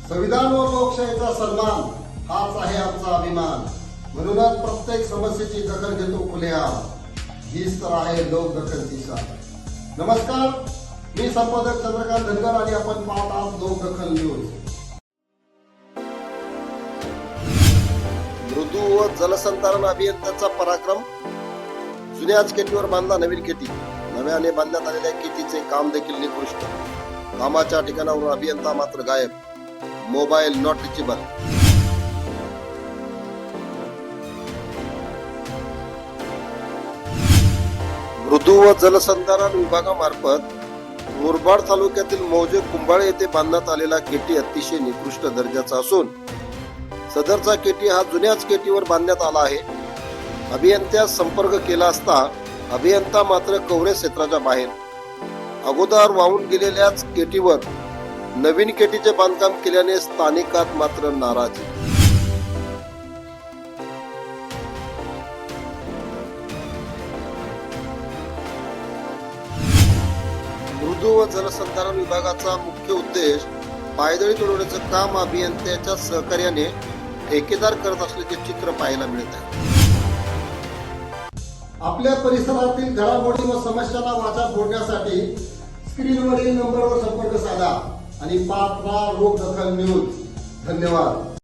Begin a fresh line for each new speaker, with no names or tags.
संविधान व लोकशाहीचा सन्मान हाच आहे आमचा अभिमान. म्हणूनच प्रत्येक समस्येची दखल घेतो खुलेआम. हीच तर आहे लोक दखल दिशा. नमस्कार, मी संपादक चंद्रकांत धनगर आणि आपण पाहत आहात लोक दखल न्यूज. मृदू व जलसंधारण अभियंत्याचा पराक्रम. जुन्याच केटीवर बांधला नवीन केटी. नव्याने बांधण्यात आलेल्या केटीचे काम देखील निकृष्ट. कामाच्या ठिकाणावरून अभियंता मात्र गायब. Mobile not reachable. मृदू व जलसंधारण विभागामार्फत मुरबाड तालुक्यातील मौजे कुंभाळे येथे बांधण्यात आलेला केटी अतिशय निकृष्ट दर्जाचा असून सदरचा केटी हा जुन्याच केटीवर बांधण्यात आला आहे. अभियंत्यास संपर्क केला असता अभियंता मात्र कवरे क्षेत्राच्या बाहेर. अगोदर वाहून गेलेल्याच केटीवर नवीन केटीचे बांधकाम केल्याने स्थानिकात मात्र नाराजी. मृदू व जलसंधारण विभागाचा मुख्य उद्देश पायदळी तुडवण्याचं काम अभियंत्याच्या सहकार्याने ठेकेदार करत असल्याचे चित्र पाहायला मिळत आहे. आपल्या परिसरातील घडामोडी व समस्यांना वाचा फोडण्यासाठी स्क्रीनवरील नंबरवर संपर्क साधा आणि पाहत राहा लोक दखल न्यूज. धन्यवाद.